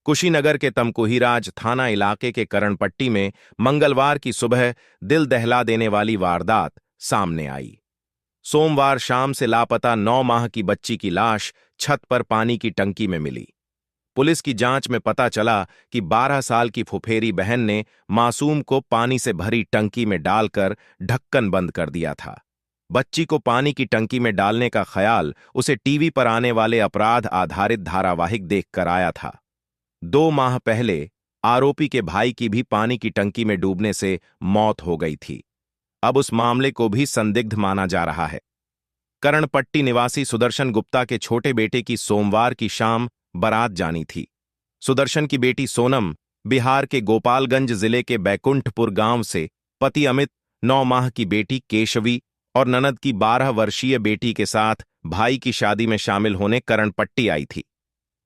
कुशीनगर के तमकुहीराज थाना इलाके के करणपट्टी में मंगलवार की सुबह दिल दहला देने वाली वारदात सामने आई। सोमवार शाम से लापता 9 माह की बच्ची की लाश छत पर पानी की टंकी में मिली। पुलिस की जांच में पता चला कि 12 साल की फुफेरी बहन ने मासूम को पानी से भरी टंकी में डालकर ढक्कन बंद कर दिया था। बच्ची को पानी की टंकी में डालने का ख्याल उसे टीवी पर आने वाले अपराध आधारित धारावाहिक देखकर आया था। 2 माह पहले आरोपी के भाई की भी पानी की टंकी में डूबने से मौत हो गई थी। अब उस मामले को भी संदिग्ध माना जा रहा है। करणपट्टी निवासी सुदर्शन गुप्ता के छोटे बेटे की सोमवार की शाम बारात जानी थी। सुदर्शन की बेटी सोनम बिहार के गोपालगंज जिले के बैकुंठपुर गांव से पति अमित, 9 माह की बेटी केशवी और ननद की 12 वर्षीय बेटी के साथ भाई की शादी में शामिल होने करणपट्टी आई थी।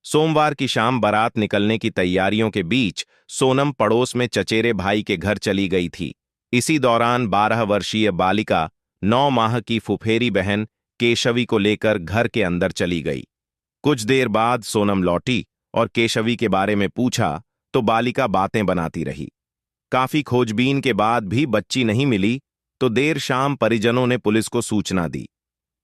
सोमवार की शाम बारात निकलने की तैयारियों के बीच सोनम पड़ोस में चचेरे भाई के घर चली गई थी। इसी दौरान 12 वर्षीय बालिका 9 माह की फुफेरी बहन केशवी को लेकर घर के अंदर चली गई। कुछ देर बाद सोनम लौटी और केशवी के बारे में पूछा तो बालिका बातें बनाती रही। काफी खोजबीन के बाद भी बच्ची नहीं मिली तो देर शाम परिजनों ने पुलिस को सूचना दी।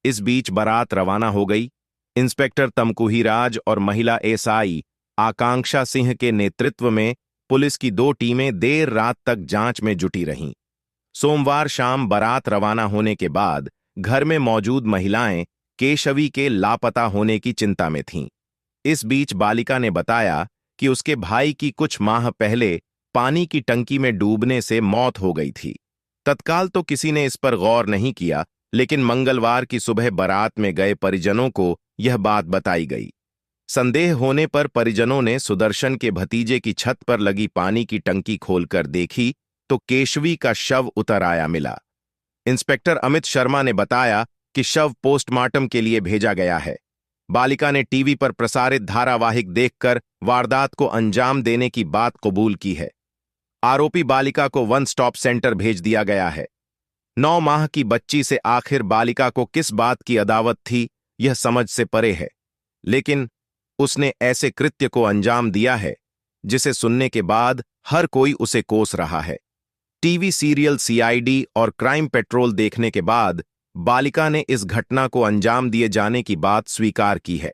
इस बीच बारात रवाना हो गई। इंस्पेक्टर तमकुहीराज और महिला एसआई आकांक्षा सिंह के नेतृत्व में पुलिस की 2 टीमें देर रात तक जांच में जुटी रहीं। सोमवार शाम बारात रवाना होने के बाद घर में मौजूद महिलाएं केशवी के लापता होने की चिंता में थीं। इस बीच बालिका ने बताया कि उसके भाई की कुछ माह पहले पानी की टंकी में डूबने से मौत हो गई थी। तत्काल तो किसी ने इस पर गौर नहीं किया, लेकिन मंगलवार की सुबह बारात में गए परिजनों को यह बात बताई गई। संदेह होने पर परिजनों ने सुदर्शन के भतीजे की छत पर लगी पानी की टंकी खोलकर देखी तो केशवी का शव उतर आया मिला। इंस्पेक्टर अमित शर्मा ने बताया कि शव पोस्टमार्टम के लिए भेजा गया है। बालिका ने टीवी पर प्रसारित धारावाहिक देखकर वारदात को अंजाम देने की बात कबूल की है। आरोपी बालिका को 1 स्टॉप सेंटर भेज दिया गया है। 9 माह की बच्ची से आखिर बालिका को किस बात की अदावत थी, यह समझ से परे है, लेकिन उसने ऐसे कृत्य को अंजाम दिया है जिसे सुनने के बाद हर कोई उसे कोस रहा है। टीवी सीरियल सीआईडी और क्राइम पेट्रोल देखने के बाद बालिका ने इस घटना को अंजाम दिए जाने की बात स्वीकार की है।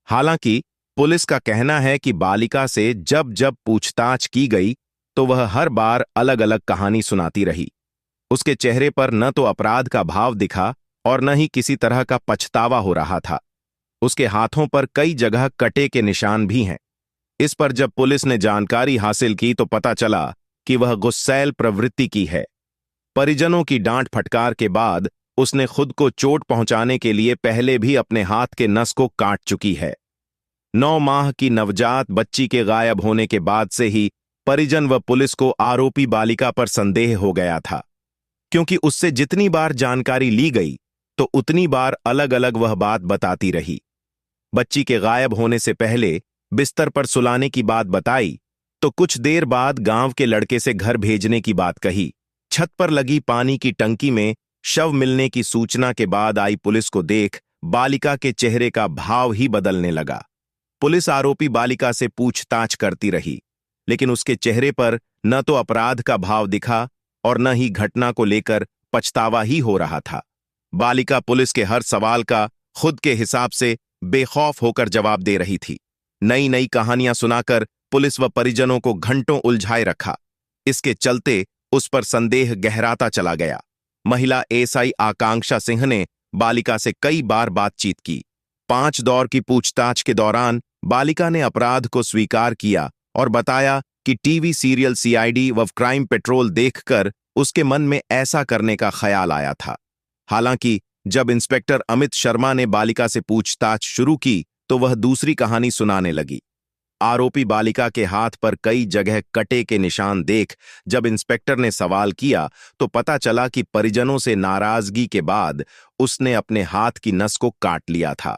हालांकि पुलिस का कहना है कि बालिका से जब जब पूछताछ की गई तो वह हर बार अलग अलग कहानी सुनाती रही। उसके चेहरे पर न तो अपराध का भाव दिखा और न ही किसी तरह का पछतावा हो रहा था। उसके हाथों पर कई जगह कटे के निशान भी हैं। इस पर जब पुलिस ने जानकारी हासिल की तो पता चला कि वह गुस्सैल प्रवृत्ति की है। परिजनों की डांट फटकार के बाद उसने खुद को चोट पहुंचाने के लिए पहले भी अपने हाथ के नस को काट चुकी है। 9 माह की नवजात बच्ची के गायब होने के बाद से ही परिजन व पुलिस को आरोपी बालिका पर संदेह हो गया था, क्योंकि उससे जितनी बार जानकारी ली गई तो उतनी बार अलग अलग वह बात बताती रही। बच्ची के गायब होने से पहले बिस्तर पर सुलाने की बात बताई तो कुछ देर बाद गांव के लड़के से घर भेजने की बात कही। छत पर लगी पानी की टंकी में शव मिलने की सूचना के बाद आई पुलिस को देख बालिका के चेहरे का भाव ही बदलने लगा। पुलिस आरोपी बालिका से पूछताछ करती रही, लेकिन उसके चेहरे पर न तो अपराध का भाव दिखा और न ही घटना को लेकर पछतावा ही हो रहा था। बालिका पुलिस के हर सवाल का खुद के हिसाब से बेखौफ होकर जवाब दे रही थी। नई नई कहानियां सुनाकर पुलिस व परिजनों को घंटों उलझाए रखा। इसके चलते उस पर संदेह गहराता चला गया। महिला एसआई आकांक्षा सिंह ने बालिका से कई बार बातचीत की। 5 दौर की पूछताछ के दौरान बालिका ने अपराध को स्वीकार किया और बताया कि टीवी सीरियल सीआईडी व क्राइम पेट्रोल देखकर उसके मन में ऐसा करने का ख्याल आया था। हालांकि जब इंस्पेक्टर अमित शर्मा ने बालिका से पूछताछ शुरू की तो वह दूसरी कहानी सुनाने लगी। आरोपी बालिका के हाथ पर कई जगह कटे के निशान देख जब इंस्पेक्टर ने सवाल किया तो पता चला कि परिजनों से नाराजगी के बाद उसने अपने हाथ की नस को काट लिया था।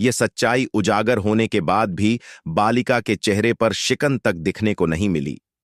यह सच्चाई उजागर होने के बाद भी बालिका के चेहरे पर शिकन तक दिखने को नहीं मिली।